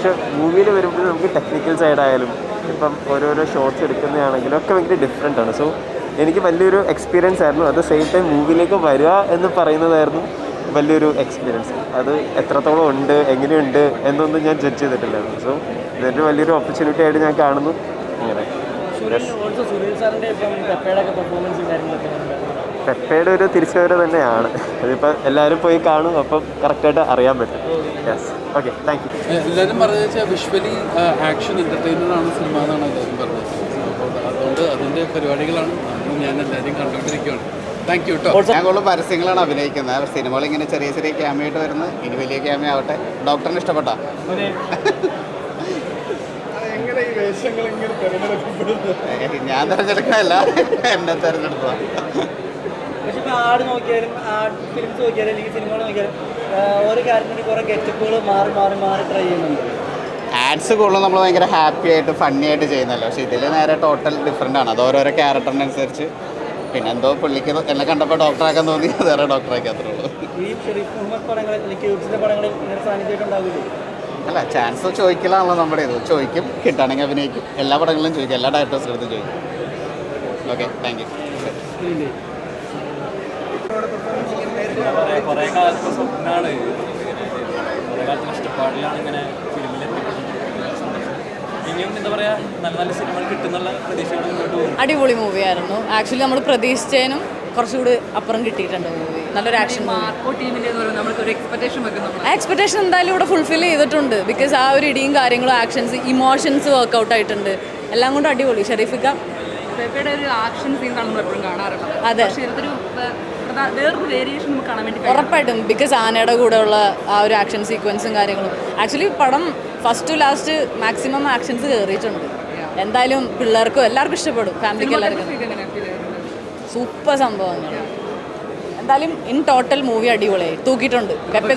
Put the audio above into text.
പക്ഷെ മൂവിയിൽ വരുമ്പോൾ നമുക്ക് ടെക്നിക്കൽ സൈഡായാലും ഇപ്പം ഓരോരോ ഷോട്ട്സ് എടുക്കുന്നതാണെങ്കിലും ഒക്കെ ഭയങ്കര ഡിഫറെൻ്റ് ആണ്. സോ എനിക്ക് വലിയൊരു എക്സ്പീരിയൻസ് ആയിരുന്നു. അത് സെയിം ടൈം മൂവിയിലേക്ക് വരിക എന്ന് പറയുന്നതായിരുന്നു വലിയൊരു എക്സ്പീരിയൻസ്. അത് എത്രത്തോളം ഉണ്ട്, എങ്ങനെയുണ്ട് എന്നൊന്നും ഞാൻ ജഡ്ജ് ചെയ്തിട്ടില്ലായിരുന്നു. സോ ഇതൊരു വലിയൊരു ഓപ്പർച്യൂണിറ്റി ആയിട്ട് ഞാൻ കാണുന്നു. ഇങ്ങനെ പെപ്പയുടെ ഒരു തിരിച്ചുവരവ് തന്നെയാണ്. അതിപ്പോൾ എല്ലാവരും പോയി കാണും, അപ്പം കറക്റ്റായിട്ട് അറിയാൻ പറ്റും. Yes, okay, thank you. എല്ലാവരും പറഞ്ഞു വെച്ചാൽ വിഷ്വലി ആക്ഷൻ എൻ്റർടൈനർ ആണ് സിനിമ എന്നാണ് എല്ലാവരും പറഞ്ഞത്. അപ്പോൾ അതുകൊണ്ട് അതിൻ്റെ പരിപാടികളാണ് ഞാൻ എല്ലാവരും കണ്ടുകൊണ്ടിരിക്കുകയാണ്. താങ്ക് യു കേട്ടോ. ഞാൻ കൂടുതൽ പരസ്യങ്ങളാണ് അഭിനയിക്കുന്നത്. സിനിമകൾ ഇങ്ങനെ ചെറിയ ചെറിയ ക്യാമിയായിട്ട് വരുന്നത്, ഇനി വലിയ ക്യാമിയ ആവട്ടെ. ഡോക്ടറിന് ഇഷ്ടപ്പെട്ടോ? ഞാൻ തിരഞ്ഞെടുക്കാനല്ല, എന്നെ തിരഞ്ഞെടുത്തതാണ്. പക്ഷെ ഇപ്പോൾ ആട് നോക്കിയാലും ഫിലിംസ് നോക്കിയാലും അല്ലെങ്കിൽ സിനിമകൾ നോക്കിയാലും ഓരോ കാര്യത്തിന് കുറേ ഗെറ്റപ്പുകൾ മാറി മാറി മാറി ട്രൈ ചെയ്യുന്നുണ്ട്. ആഡ്സ് കൂടുതലും നമ്മൾ ഭയങ്കര ഹാപ്പി ആയിട്ട് ഫണ്ണി ആയിട്ട് ചെയ്യുന്നല്ലോ. പക്ഷേ ഇതിൽ നേരെ ടോട്ടൽ ഡിഫറെൻ്റ് ആണ്. അത് ഓരോരോ ക്യാരക്ടറിനനുസരിച്ച്. പിന്നെ എന്തോ പുള്ളിക്ക് എന്നെ കണ്ടപ്പോൾ ഡോക്ടറാക്കാൻ തോന്നി, വേറെ ഡോക്ടറാക്കി അത്രേ ഉള്ളൂ. ഈ ഷെരീഫ് മുഹമ്മദ് പടങ്ങൾ അല്ലെങ്കിൽ ക്യൂബ്സിൻ്റെ പടങ്ങളിൽ ഇങ്ങനെ സാന്നിധ്യമായിട്ടുണ്ടാവില്ലേ? അല്ല, ചാൻസ് ചോദിക്കലാണല്ലോ നമ്മുടെ ഇത്. ചോദിക്കും, കിട്ടുകയാണെങ്കിൽ അഭിനയിക്കും. എല്ലാ പടങ്ങളിലും ചോദിക്കും, എല്ലാ ഡയറക്ടേഴ്സിൻ്റെ അടുത്തും ചോദിക്കും. Okay, thank you. കുറേ കാലത്തെ സ്വപ്നമാണ്, കുറേ കാലത്തെ കഷ്ടപ്പാടിലാണ് ഇങ്ങനെ ഫിലിമിലെത്തിയിട്ടുള്ളത്. ഇനിയും എന്താ പറയുക, നല്ല നല്ല സിനിമകൾ കിട്ടുന്നുള്ള പ്രതീക്ഷയോടെ മുന്നോട്ട് പോകും. അടിപൊളി മൂവിയായിരുന്നു. ആക്ച്വലി നമ്മൾ പ്രതീക്ഷിച്ചതിനും കുറച്ചുകൂടി അപ്പുറം കിട്ടിയിട്ടുണ്ട് മൂവി. നല്ലൊരു ആക്ഷൻ എക്സ്പെക്ടേഷൻ എന്തായാലും ഇവിടെ ഫുൾഫിൽ ചെയ്തിട്ടുണ്ട്. ബിക്കോസ് ആ ഒരു ഇടിയും കാര്യങ്ങളും ആക്ഷൻസ് ഇമോഷൻസ് വർക്കൗട്ട് ആയിട്ടുണ്ട്. എല്ലാം കൊണ്ടും അടിപൊളി. ഷെരീഫിക്ക പെപ്പയുടെ ഒരു ആക്ഷൻ സീൻ നമ്മൾ എപ്പോഴും കാണാറുണ്ട്. അതെ, വേറൊരു വേരിയേഷൻ നമുക്ക് കാണാൻ വേണ്ടി ഉറപ്പായിട്ടും. ബിക്കോസ് ആനയുടെ കൂടെയുള്ള ആ ഒരു ആക്ഷൻ സീക്വൻസും കാര്യങ്ങളും ആക്ച്വലി പടം first to last maximum actions കയറിയിട്ടുണ്ട്. എന്തായാലും പിള്ളേർക്കും എല്ലാവർക്കും ഇഷ്ടപ്പെടും, ഫാമിലിക്ക് എല്ലാവർക്കും. സൂപ്പർ സംഭവങ്ങൾ. എന്തായാലും ഇൻ ടോട്ടൽ മൂവി അടിപൊളിയായി തൂക്കിയിട്ടുണ്ട്. പെപ്പ